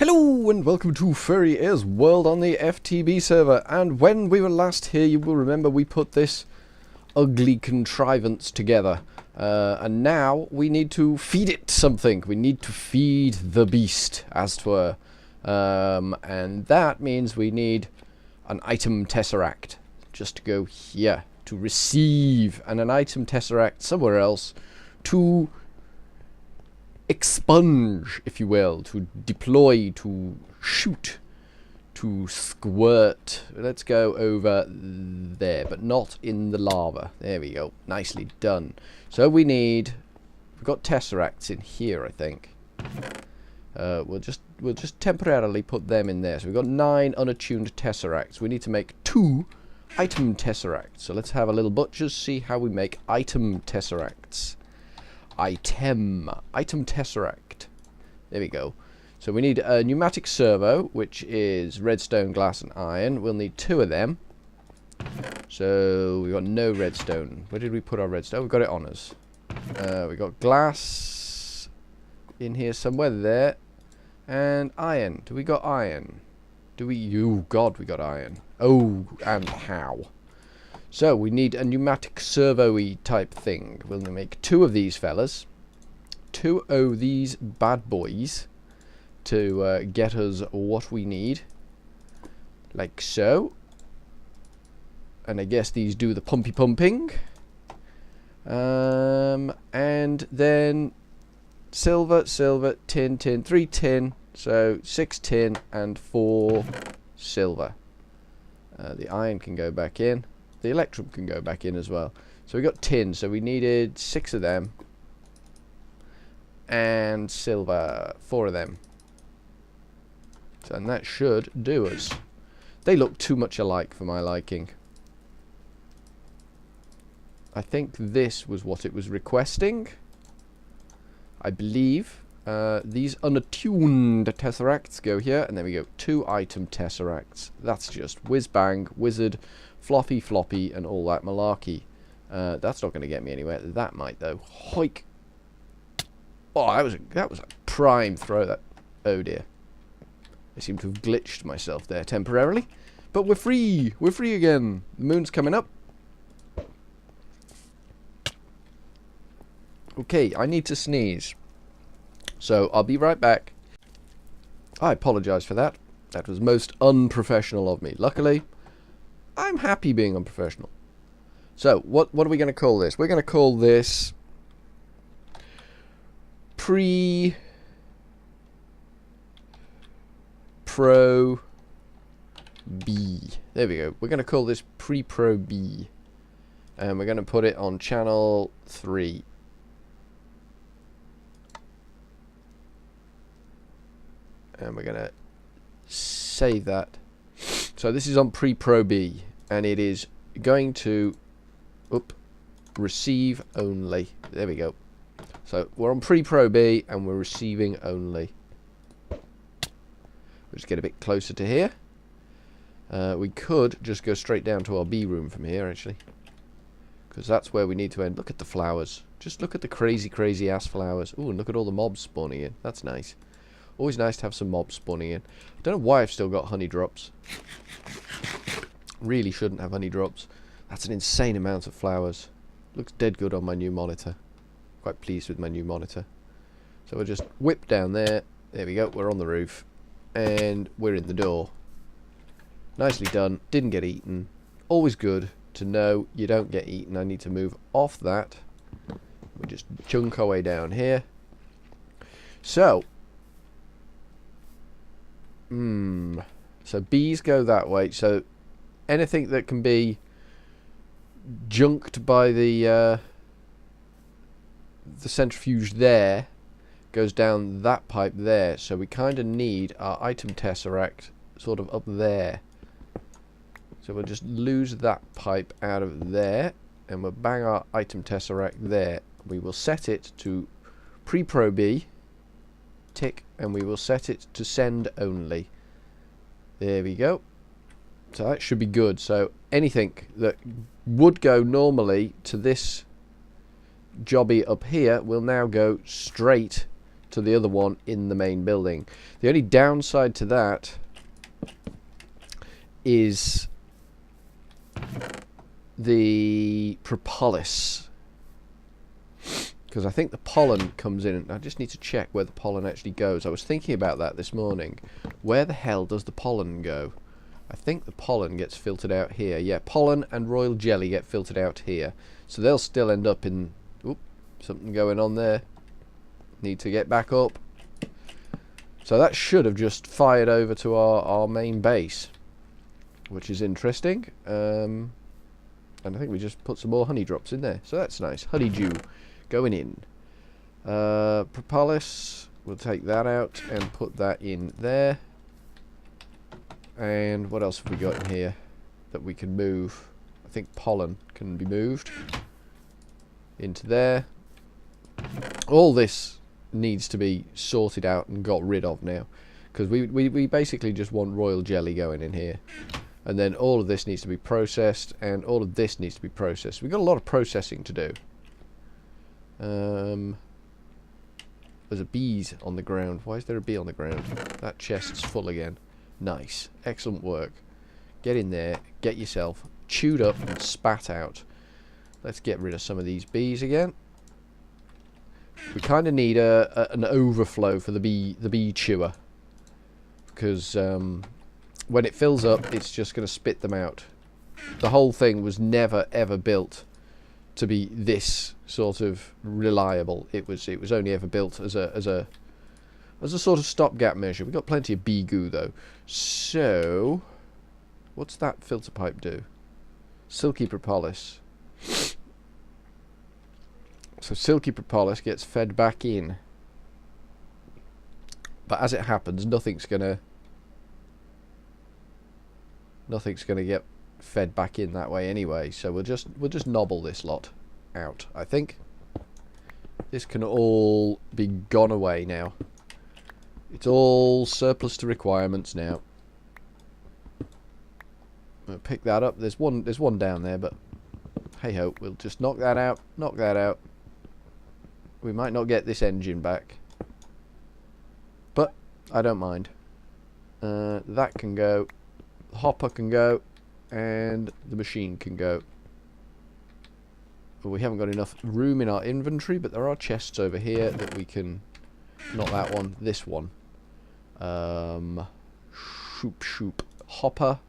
Hello and welcome to Furry Air's World on the FTB server. And when we were last here, you will remember we put this ugly contrivance together. And now we need to feed it something. We need to feed the beast, as 'twere. And that means we need an item tesseract. Just to go here to receive, and an item tesseract somewhere else to expunge, if you will, to deploy, to shoot, to squirt. Let's go over there, but not in the lava. There we go. Nicely done. So we've got tesseracts in here, I think. We'll just temporarily put them in there. So we've got 9 unattuned tesseracts. We need to make 2 item tesseracts. So let's have a little butcher's, see how we make item tesseracts. Item tesseract. There we go. So we need a pneumatic servo, which is redstone, glass and iron. We'll need 2 of them. So we've got no redstone. Where did we put our redstone? We've got it on us. We've got glass in here somewhere there. And iron. Do we got iron? Do we? Oh god, we got iron. Oh, and how? So we need a pneumatic servo-y type thing. We'll make 2 of these fellas. 2 of these bad boys to get us what we need. Like so. And I guess these do the pumping. And then silver, tin, 3 tin. So 6 tin and 4 silver. The iron can go back in. The electrum can go back in as well. So we got tin, so we needed 6 of them. And silver, 4 of them. So, and that should do us. They look too much alike for my liking. I think this was what it was requesting. I believe. These unattuned tesseracts go here, and there we go. 2 item tesseracts. That's just whiz bang, wizard, floppy, and all that malarkey. That's not going to get me anywhere. That might though. Hoik! Oh, that was a prime throw. That. Oh dear. I seem to have glitched myself there temporarily, but we're free. We're free again. The moon's coming up. Okay, I need to sneeze. So, I'll be right back. I apologise for that. That was most unprofessional of me. Luckily, I'm happy being unprofessional. So, what are we going to call this? We're going to call this Pre-Pro B. There we go. We're going to call this Pre-Pro B. And we're going to put it on channel 3. And we're going to save that. So this is on Pre-Pro B, and it is going to receive only. There we go. So we're on Pre-Pro B, and we're receiving only. We'll just get a bit closer to here. We could just go straight down to our B room from here, actually, because that's where we need to end. Look at the flowers. Just look at the crazy ass flowers. Ooh, and look at all the mobs spawning in. That's nice. Always nice to have some mobs spawning in. I don't know why I've still got honey drops. Really shouldn't have honey drops. That's an insane amount of flowers. Looks dead good on my new monitor. Quite pleased with my new monitor. So we'll just whip down there. There we go. We're on the roof. And we're in the door. Nicely done. Didn't get eaten. Always good to know you don't get eaten. I need to move off that. We just chunk our way down here. So so bees go that way. So anything that can be junked by the centrifuge there goes down that pipe there. So we kind of need our item tesseract sort of up there. So we'll just lose that pipe out of there, and we'll bang our item tesseract there. We will set it to Pre-Pro B. Tick, and we will set it to send only. There we go. So that should be good. So anything that would go normally to this jobby up here will now go straight to the other one in the main building. The only downside to that is the propolis, because I think the pollen comes in. I just need to check where the pollen actually goes. I was thinking about that this morning. Where the hell does the pollen go? I think the pollen gets filtered out here. Yeah, pollen and royal jelly get filtered out here. So they'll still end up in... Oop, something going on there. Need to get back up. So that should have just fired over to our main base, which is interesting. And I think we just put some more honey drops in there. So that's nice. Honeydew going in. Propolis, we'll take that out and put that in there. And what else have we got in here that we can move? I think pollen can be moved into there. All this needs to be sorted out and got rid of now, because we basically just want royal jelly going in here. And then all of this needs to be processed, and all of this needs to be processed. We've got a lot of processing to do. There's a bees on the ground. Why is there a bee on the ground? That chest's full again. Nice. Excellent work. Get in there. Get yourself chewed up and spat out. Let's get rid of some of these bees again. We kind of need an overflow for the bee chewer, because when it fills up, it's just going to spit them out. The whole thing was never ever built to be this sort of reliable. It was only ever built as a sort of stopgap measure. We've got plenty of bee goo though. So what's that filter pipe do? Silky propolis. So silky propolis gets fed back in, but as it happens, nothing's gonna get fed back in that way anyway. So we'll just nobble this lot out. I think this can all be gone away now. It's all surplus to requirements now. We'll pick that up. There's one down there, but hey ho, we'll just knock that out. Knock that out. We might not get this engine back, but I don't mind. That can go. The hopper can go, and the machine can go. Well, we haven't got enough room in our inventory, but there are chests over here that we can... Not that one, this one. Shoop. Hopper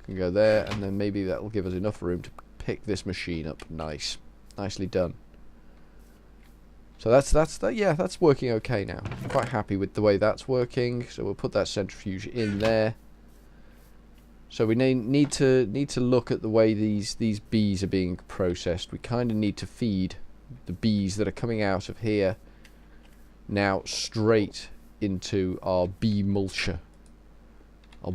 can go there, and then maybe that will give us enough room to pick this machine up. Nice. Nicely done. So that's working okay now. I'm quite happy with the way that's working. So we'll put that centrifuge in there. So we need to look at the way these bees are being processed. We kind of need to feed the bees that are coming out of here now straight into our bee mulcher, our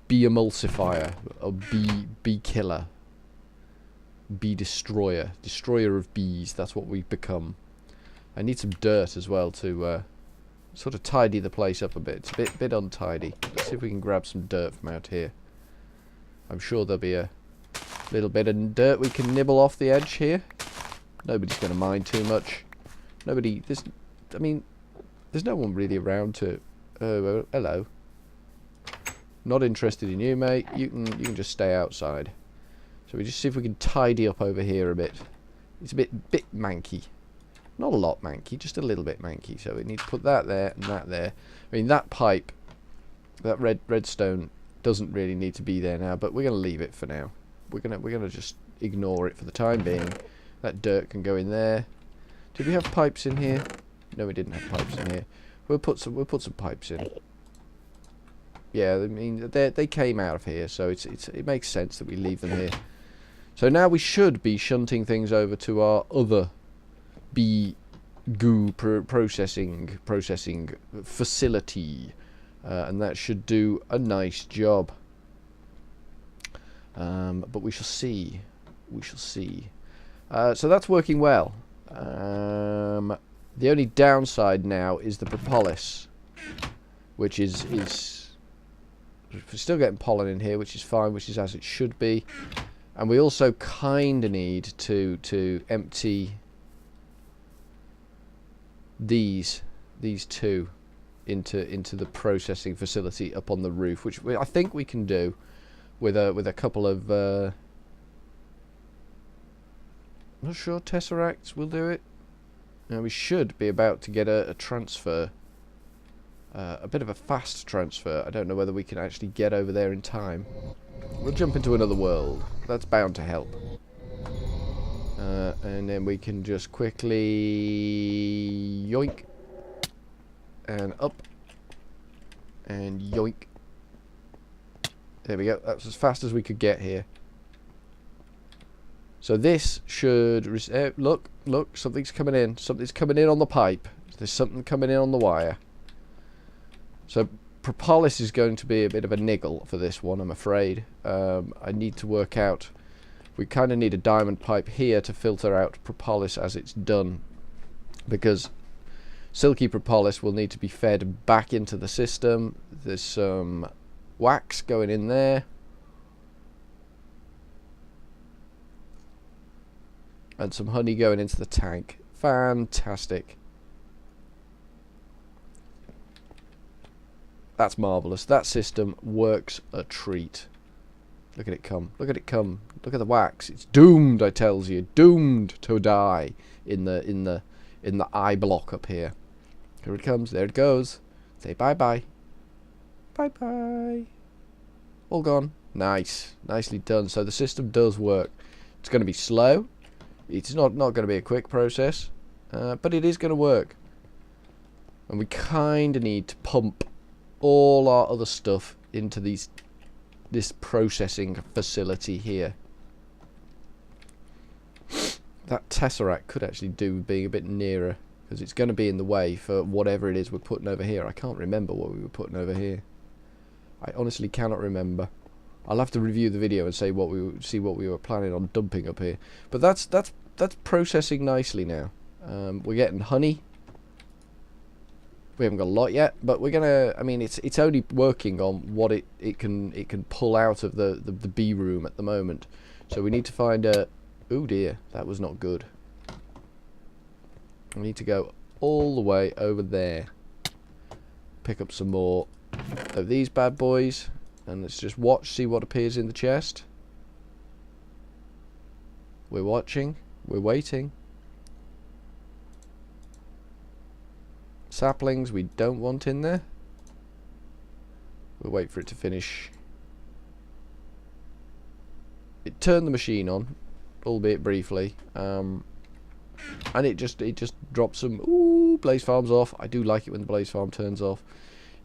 bee emulsifier, our bee killer, bee destroyer of bees. That's what we've become. I need some dirt as well to sort of tidy the place up a bit. It's a bit untidy. Let's see if we can grab some dirt from out here. I'm sure there'll be a little bit of dirt we can nibble off the edge here. Nobody's going to mind too much. There's no one really around to... Oh, hello. Not interested in you, mate. You can just stay outside. So we just see if we can tidy up over here a bit. It's a bit manky. Not a lot manky, just a little bit manky. So we need to put that there and that there. I mean, that pipe, that redstone doesn't really need to be there now, but we're going to leave it for now. We're gonna just ignore it for the time being. That dirt can go in there. Did we have pipes in here? No, we didn't have pipes in here. We'll put some pipes in. Yeah, I mean they came out of here, so it makes sense that we leave them here. So now we should be shunting things over to our other bee goo processing facility, and that should do a nice job. But we shall see. So that's working well. The only downside now is the propolis, which is we're still getting pollen in here, which is fine, which is as it should be. And we also kind of need to empty these these two into the processing facility up on the roof, which I think we can do with a couple of I'm not sure tesseracts will do it. Now we should be about to get a transfer, a bit of a fast transfer. I don't know whether we can actually get over there in time. We'll jump into another world. That's bound to help. And then we can just quickly yoink and up and yoink. There we go. That's as fast as we could get here. So this should look, something's coming in. Something's coming in on the pipe. There's something coming in on the wire. So Propolis is going to be a bit of a niggle for this one, I'm afraid. I need to work out. We kind of need a diamond pipe here to filter out Propolis as it's done, because silky Propolis will need to be fed back into the system. There's some wax going in there. And some honey going into the tank. Fantastic. That's marvellous. That system works a treat. Look at it come. Look at it come. Look at the wax. It's doomed, I tells you. Doomed to die in the eye block up here. Here it comes. There it goes. Say bye-bye. Bye-bye. All gone. Nice. Nicely done. So the system does work. It's going to be slow. It's not going to be a quick process, but it is going to work. And we kind of need to pump all our other stuff into this processing facility here. That tesseract could actually do with being a bit nearer, because it's going to be in the way for whatever it is we're putting over here. I can't remember what we were putting over here. I honestly cannot remember. I'll have to review the video and see what we were planning on dumping up here. But that's processing nicely now. We're getting honey. We haven't got a lot yet, but we're gonna. I mean, it's only working on what it can pull out of the bee room at the moment. So we need to find a. Oh dear, that was not good. We need to go all the way over there. Pick up some more of these bad boys. And let's just watch, see what appears in the chest. We're watching. We're waiting. Saplings we don't want in there. We'll wait for it to finish. It turned the machine on, albeit briefly. And it just dropped some blaze farms off. I do like it when the blaze farm turns off.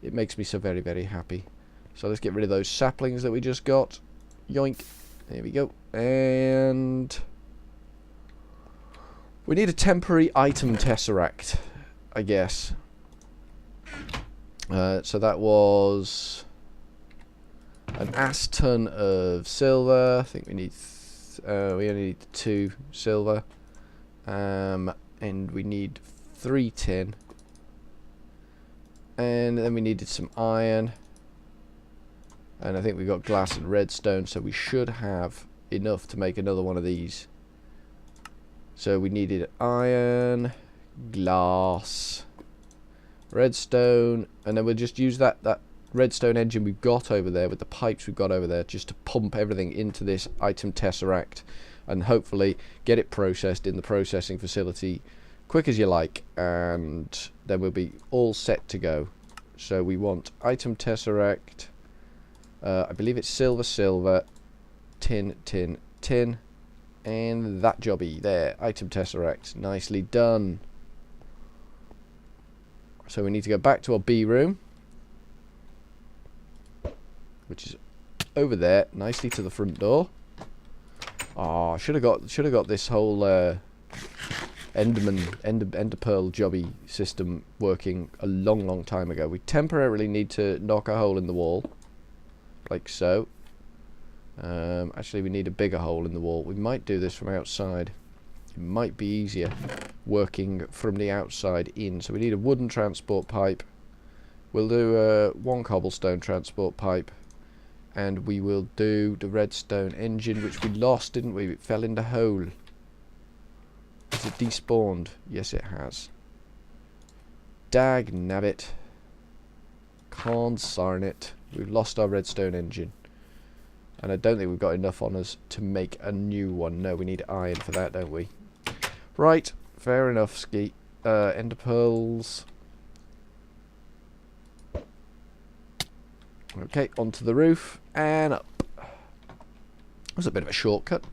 It makes me so very, very happy. So let's get rid of those saplings that we just got. Yoink. There we go. And we need a temporary item tesseract, I guess. So that was an ass ton of silver. I think we need we only need 2 silver. And we need 3 tin. And then we needed some iron. And I think we got glass and redstone, so we should have enough to make another one of these. So we needed iron, glass, redstone, and then we'll just use that redstone engine we've got over there with the pipes we've got over there just to pump everything into this item tesseract and hopefully get it processed in the processing facility quick as you like, and then we'll be all set to go. So we want item tesseract. I believe it's silver, tin, and that jobby there. Item tesseract, nicely done. So we need to go back to our B room, which is over there, nicely to the front door. Oh, should have got this whole ender pearl jobby system working a long time ago. We temporarily need to knock a hole in the wall. Like so. Actually, we need a bigger hole in the wall. We might do this from outside. It might be easier working from the outside in. So we need a wooden transport pipe. We'll do 1 cobblestone transport pipe. And we will do the redstone engine, which we lost, didn't we? It fell in the hole. Has it despawned? Yes, it has. Dag nabbit. Consarn it. We've lost our redstone engine. And I don't think we've got enough on us to make a new one. No, we need iron for that, don't we? Right, fair enough, Skeet. Ender pearls. Okay, onto the roof and up. That was a bit of a shortcut.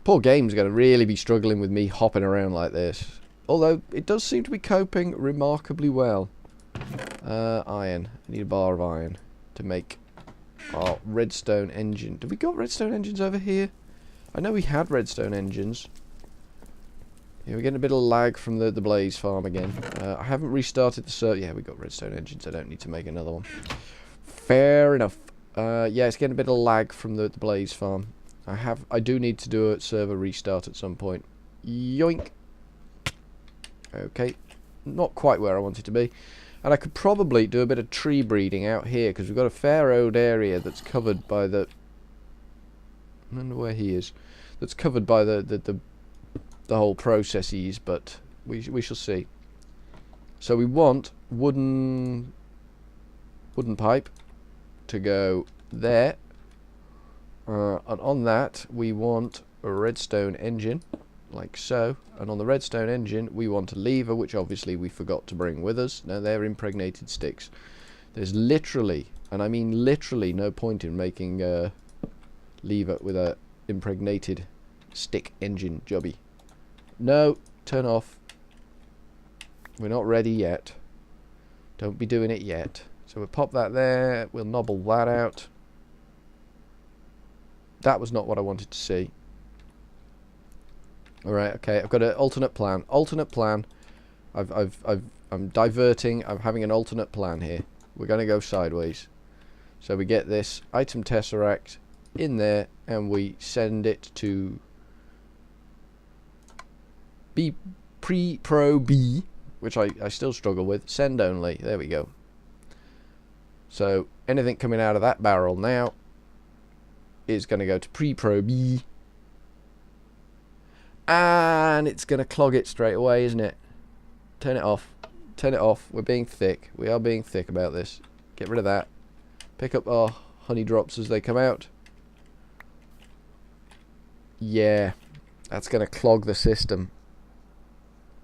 Poor game's going to really be struggling with me hopping around like this. Although, it does seem to be coping remarkably well. Iron. I need a bar of iron to make our redstone engine. Have we got redstone engines over here? I know we had redstone engines. Yeah, we're getting a bit of lag from the Blaze farm again. I haven't restarted the server. Yeah, we got redstone engines. I don't need to make another one. Fair enough. Yeah, it's getting a bit of lag from the Blaze farm. I do need to do a server restart at some point. Yoink. Okay. Not quite where I want it to be. And I could probably do a bit of tree breeding out here, because we've got a fair old area that's covered by the... I don't know where he is. That's covered by the whole processes, but we shall see. So we want wooden pipe to go there. And on that, we want a redstone engine, like so. And on the redstone engine, we want a lever, which obviously we forgot to bring with us. Now, they're impregnated sticks. There's literally, and I mean literally, no point in making a lever with a impregnated stick engine jobby. No, turn off. We're not ready yet. Don't be doing it yet. So we'll pop that there. We'll nobble that out. That was not what I wanted to see. Alright, okay, I've got an alternate plan. Alternate plan. I'm diverting. I'm having an alternate plan here. We're going to go sideways. So we get this item tesseract in there, and we send it to Pro B, which I still struggle with. Send only. There we go. So anything coming out of that barrel now is going to go to Pro B. And it's going to clog it straight away, isn't it? Turn it off. Turn it off. We're being thick. We are being thick about this. Get rid of that. Pick up our honey drops as they come out. Yeah. That's going to clog the system.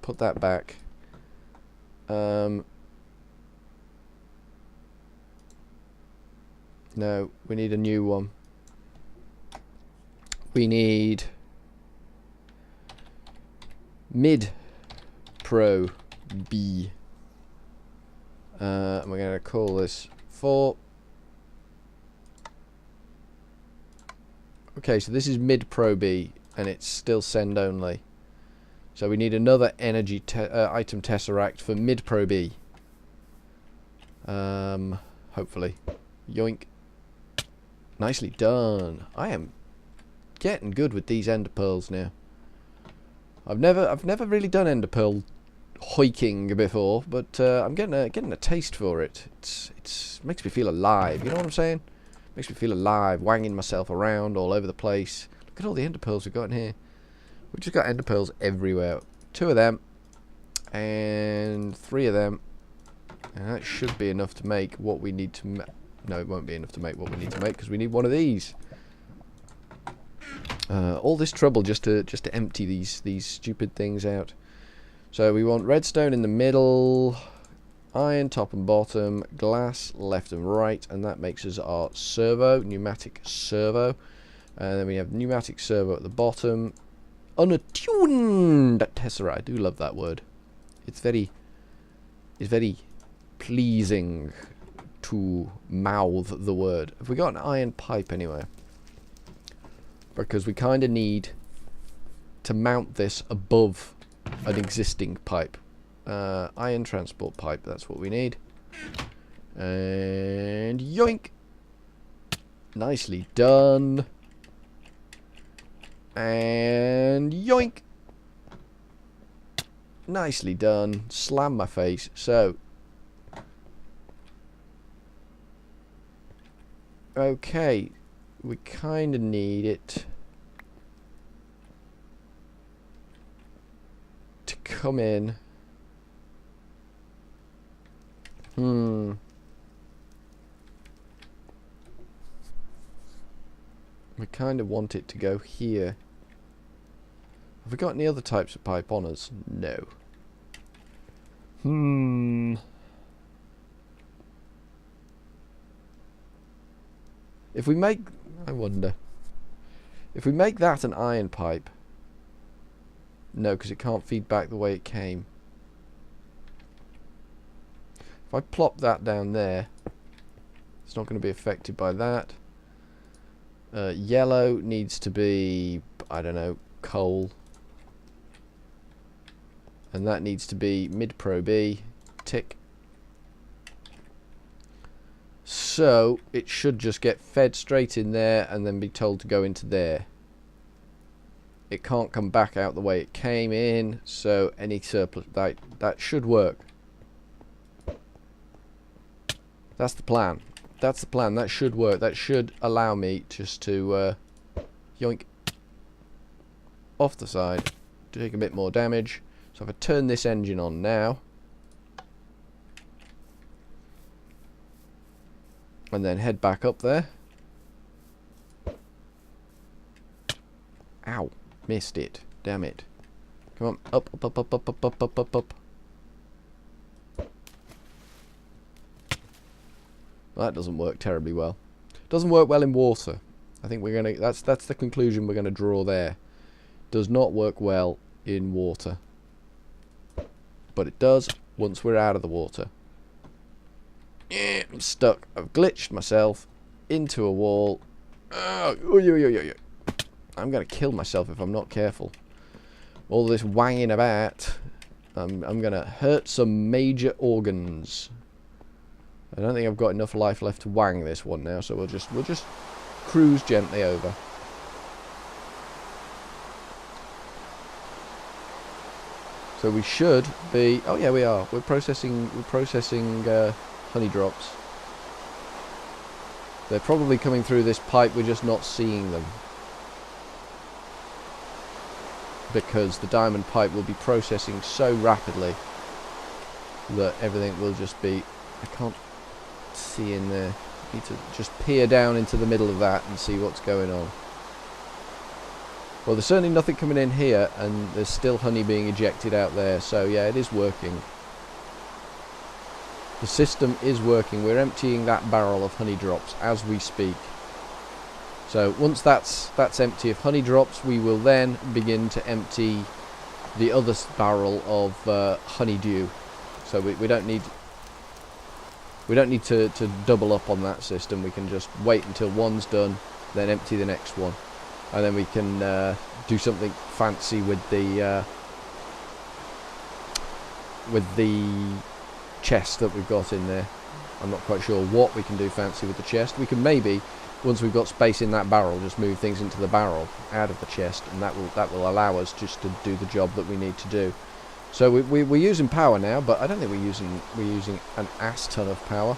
Put that back. No, we need a new one. We need Mid Pro B. And we're going to call this 4. Okay, so this is Mid Pro B, and it's still send only. So we need another energy item tesseract for Mid Pro B. Hopefully. Yoink. Nicely done. I am getting good with these ender pearls now. I've never really done ender pearl hiking before, but I'm getting a taste for it. It's makes me feel alive. You know what I'm saying? Makes me feel alive, wanging myself around all over the place. Look at all the ender pearls we've got in here. We've just got ender pearls everywhere. 2 of them and 3 of them, and that should be enough to make what we need to. No, it won't be enough to make what we need to make, because we need one of these. All this trouble just to empty these stupid things out. So we want redstone in the middle, iron top and bottom, glass left and right, and that makes us our servo, pneumatic servo. And then we have pneumatic servo at the bottom. Unattuned tesseract. I do love that word. It's very pleasing to mouth the word. Have we got an iron pipe anywhere? Because we kind of need to mount this above an existing pipe. Iron transport pipe, that's what we need. And yoink! Nicely done. And yoink! Nicely done. Slam my face. So, okay, we kind of need it to come in We kind of want it to go here. Have we got any other types of pipe on us? No. If we make... I wonder. If we make that an iron pipe... No, because it can't feed back the way it came. If I plop that down there, it's not going to be affected by that. Yellow needs to be, I don't know, coal. And that needs to be mid-pro B. Tick. So, it should just get fed straight in there and then be told to go into there. It can't come back out the way it came in, so any surplus... That should work. That's the plan. That's the plan. That should work. That should allow me just to yoink off the side to take a bit more damage. So if I turn this engine on now and then head back up there. Ow. Missed it. Damn it. Come on. Up, up, up, up, up, up, up, up, up, up. Well, that doesn't work terribly well. Doesn't work well in water. I think we're gonna... That's the conclusion we're gonna draw there. Does not work well in water. But it does once we're out of the water. Yeah, I'm stuck. I've glitched myself into a wall. I'm gonna kill myself if I'm not careful. All this wanging about, I'm gonna hurt some major organs. I don't think I've got enough life left to wang this one now, so we'll just cruise gently over. So we should be... Oh yeah, we are. We're processing honey drops. They're probably coming through this pipe, we're just not seeing them. Because the diamond pipe will be processing so rapidly that everything will just be... I can't see in there. I need to just peer down into the middle of that and see what's going on. Well, there's certainly nothing coming in here, and there's still honey being ejected out there, so yeah, it is working. The system is working. We're emptying that barrel of honey drops as we speak. So once that's empty of honey drops, we will then begin to empty the other barrel of honeydew. So we don't need to double up on that system. We can just wait until one's done, then empty the next one, and then we can do something fancy with the chest that we've got in there. I'm not quite sure what we can do fancy with the chest. We can maybe, once we've got space in that barrel, just move things into the barrel out of the chest, and that will allow us just to do the job that we need to do. So we're using power now, but I don't think we're using an ass ton of power.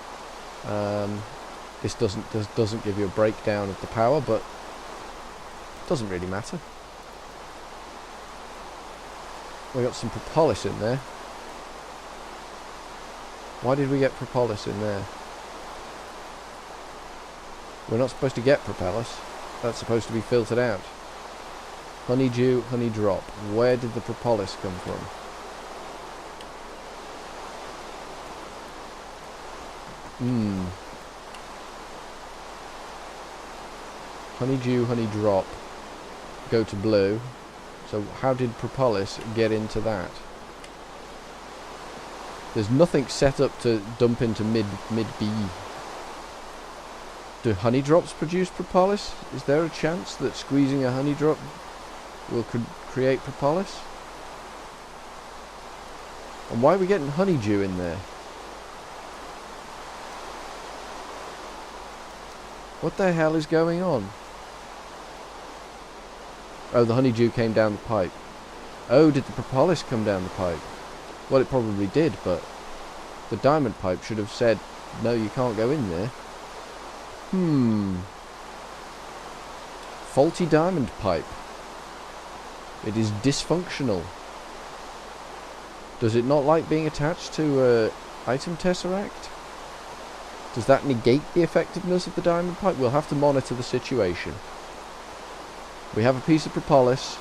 This doesn't give you a breakdown of the power, but it doesn't really matter. We got some propolis in there. Why did we get propolis in there? We're not supposed to get propolis. That's supposed to be filtered out. Honeydew, honey drop. Where did the propolis come from? Honeydew, honey drop. Go to blue. So how did propolis get into that? There's nothing set up to dump into mid B. Do honey drops produce propolis? Is there a chance that squeezing a honey drop will create propolis? And why are we getting honeydew in there? What the hell is going on? Oh, the honeydew came down the pipe. Oh, did the propolis come down the pipe? Well, it probably did, but the diamond pipe should have said, no, you can't go in there. Faulty diamond pipe. It is dysfunctional. Does it not like being attached to Item tesseract? Does that negate the effectiveness of the diamond pipe? We'll have to monitor the situation. We have a piece of propolis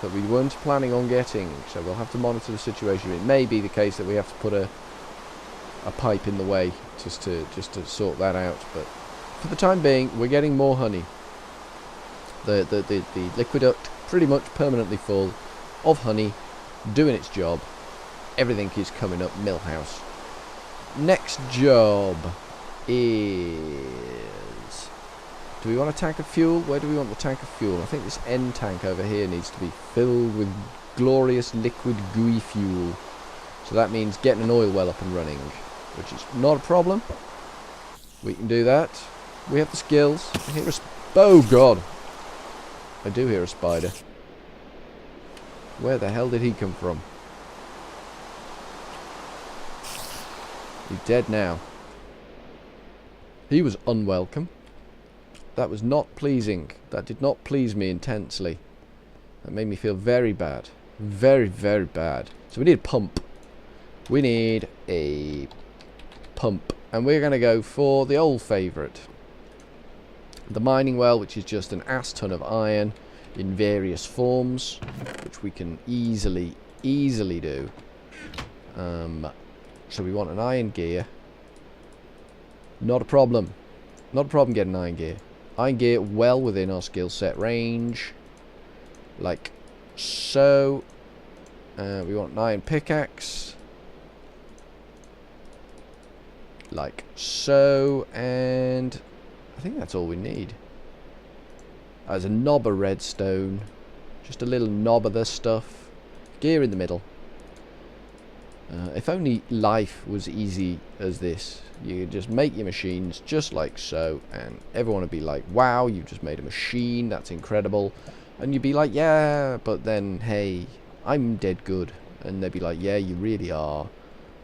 that we weren't planning on getting, so we'll have to monitor the situation. It may be the case that we have to put a pipe in the way just to sort that out, but for the time being we're getting more honey. The liquiduct pretty much permanently full of honey, doing its job. Everything is coming up Millhouse. Next job is... do we want a tank of fuel? Where do we want the tank of fuel? I think this end tank over here needs to be filled with glorious liquid gooey fuel. So that means getting an oil well up and running, which is not a problem. We can do that. We have the skills. I hear a oh god! I do hear a spider. Where the hell did he come from? He's dead now. He was unwelcome. That was not pleasing. That did not please me intensely. That made me feel very bad. Very, very bad. So we need a pump. We need a pump. And we're going to go for the old favourite. The mining well, which is just an ass ton of iron in various forms, which we can easily do. So we want an iron gear. Not a problem. Not a problem getting iron gear. Iron gear well within our skill set range. Like so. We want an iron pickaxe. Like so. And I think that's all we need. There's a knob of redstone. Just a little knob of this stuff. Gear in the middle. If only life was easy as this. You could just make your machines just like so, and everyone would be like, wow, you just made a machine, that's incredible. And you'd be like, yeah, but then, hey, I'm dead good. And they'd be like, yeah, you really are.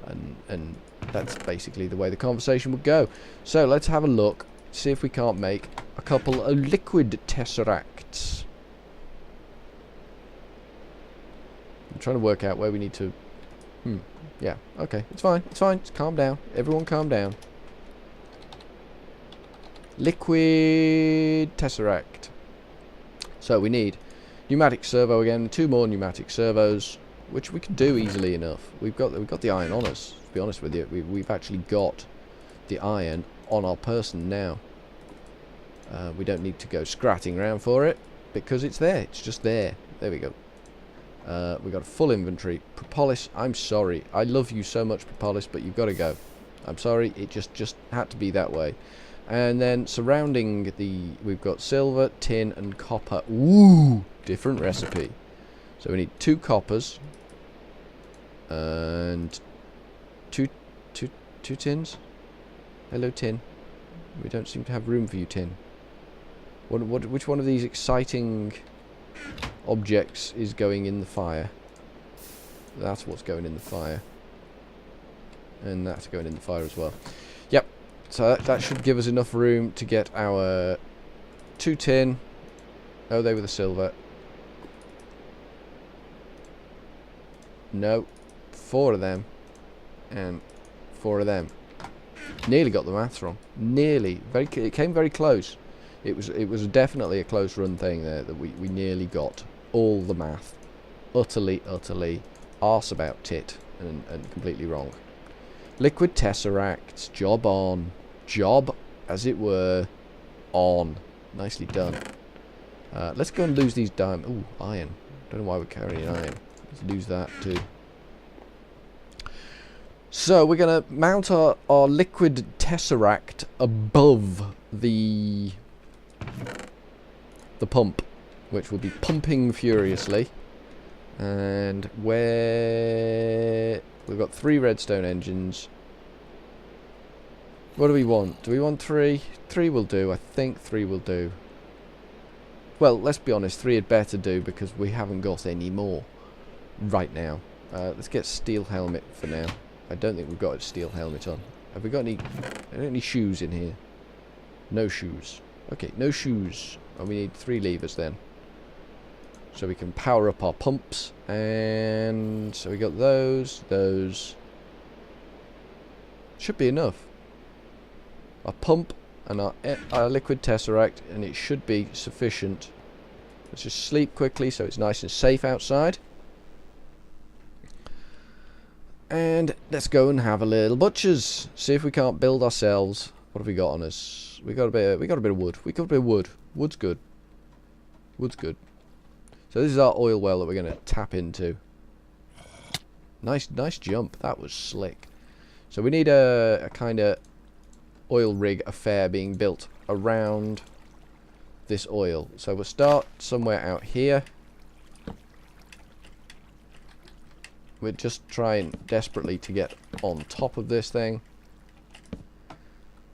And that's basically the way the conversation would go. So let's have a look, see if we can't make a couple of liquid tesseracts. I'm trying to work out where we need to... yeah, okay, it's fine, just calm down. Everyone calm down. Liquid tesseract. So we need pneumatic servo again, 2 more pneumatic servos, which we can do easily enough. We've got the iron on us, to be honest with you. We've actually got the iron on our person now. We don't need to go scratting around for it, because it's there, it's just there. There we go. We got a full inventory. Propolis, I'm sorry. I love you so much, Propolis, but you've got to go. I'm sorry, it just had to be that way. And then surrounding we've got silver, tin, and copper. Ooh, different recipe. So we need 2 coppers and two tins. Hello, tin. We don't seem to have room for you, tin. Which one of these exciting objects is going in the fire? That's what's going in the fire. And that's going in the fire as well. Yep. So that should give us enough room to get our 2 tin. Oh, they were the silver. No. 4 of them. And 4 of them. Nearly got the maths wrong. Nearly. It came very close. It was definitely a close run thing there that we nearly got all the math. Utterly arse about tit and completely wrong. Liquid tesseracts, job on. Job, as it were, on. Nicely done. Let's go and lose these diamonds. Ooh, iron. Don't know why we're carrying iron. Let's lose that too. So we're going to mount our liquid tesseract above the pump, which will be pumping furiously. And where we've got 3 redstone engines. What do we want? Do we want 3? 3 will do. I think 3 will do. Well, let's be honest, 3 had better do because we haven't got any more right now. Let's get steel helmet for now. I don't think we've got a steel helmet on. Have we got any shoes in here? No shoes. Okay, no shoes. And we need 3 levers then. So we can power up our pumps. And so we got those. Should be enough. Our pump and our liquid tesseract, and it should be sufficient. Let's just sleep quickly so it's nice and safe outside. And let's go and have a little butcher's. See if we can't build ourselves. What have we got on us? We got a bit of wood. We got a bit of wood. Wood's good. Wood's good. So this is our oil well that we're going to tap into. Nice jump. That was slick. So we need a kind of oil rig affair being built around this oil. So we'll start somewhere out here. We're just trying desperately to get on top of this thing.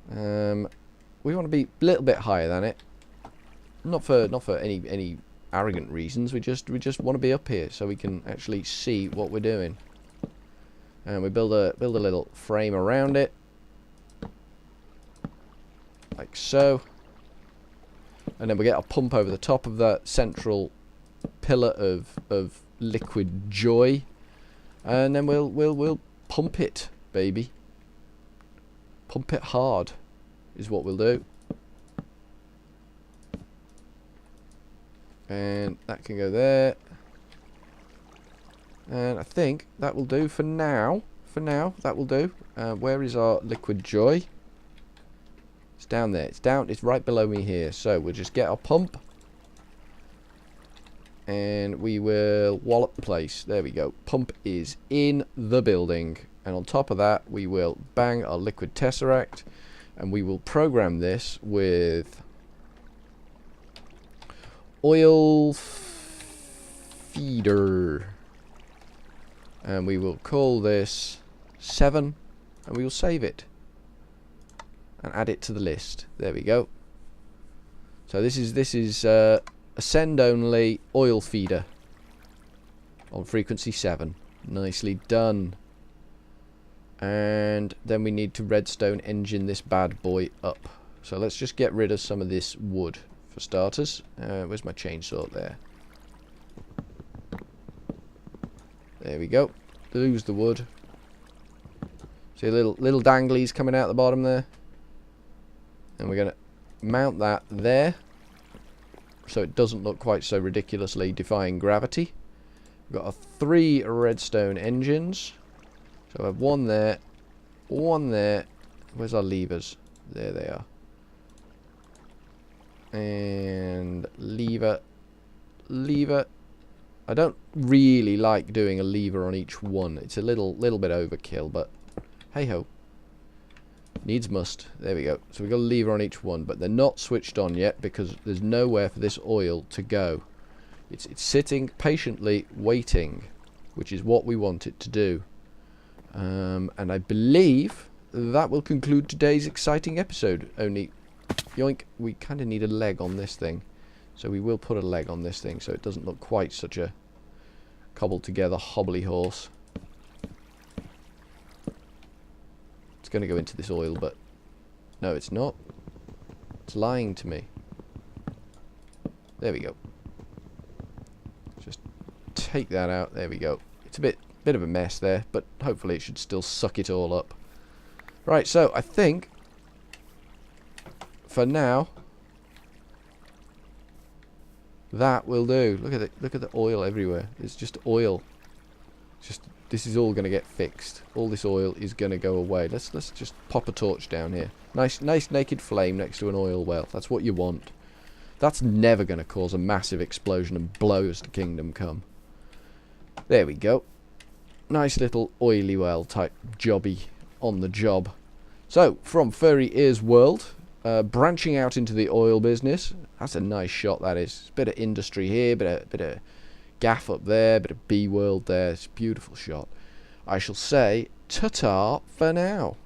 We want to be a little bit higher than it. Not for any arrogant reasons. We just want to be up here so we can actually see what we're doing. And we build a little frame around it, like so. And then we get a pump over the top of that central pillar of liquid joy. And then we'll pump it, baby. Pump it hard is what we'll do. And that can go there. And I think that will do for now. For now, that will do. Where is our liquid joy? It's down there. It's down. It's right below me here. So we'll just get our pump. And we will wallop the place. There we go. Pump is in the building. And on top of that, we will bang our liquid tesseract. And we will program this with oil feeder. And we will call this 7. And we will save it. And add it to the list. There we go. So this is a send only oil feeder on frequency 7. Nicely done. And then we need to redstone engine this bad boy up. So let's just get rid of some of this wood for starters. Where's my chainsaw? There. There we go. Lose the wood. See little danglies coming out the bottom there. And we're going to mount that there, so it doesn't look quite so ridiculously defying gravity. We've got 3 redstone engines. So I have one there, one there. Where's our levers? There they are. And lever. I don't really like doing a lever on each one. It's a little bit overkill, but hey ho. Needs must. There we go. So we've got a lever on each one, but they're not switched on yet because there's nowhere for this oil to go. It's sitting patiently waiting, which is what we want it to do. And I believe that will conclude today's exciting episode. Only, yoink, we kind of need a leg on this thing. So we will put a leg on this thing so it doesn't look quite such a cobbled together hobbly horse. It's going to go into this oil, but no, it's not. It's lying to me. There we go. Just take that out. There we go. It's a bit of a mess there, but hopefully it should still suck it all up. Right, so I think for now that will do. Look at the oil everywhere. It's just oil. This is all going to get fixed. All this oil is going to go away. Let's just pop a torch down here. Nice naked flame next to an oil well. That's what you want. That's never going to cause a massive explosion and blow us to kingdom come. There we go. Nice little oily well type jobby on the job. So, from Furry Ears World, branching out into the oil business. That's a nice shot, that is. Bit of industry here, bit of gaff up there, bit of bee world there. It's a beautiful shot. I shall say ta-ta for now.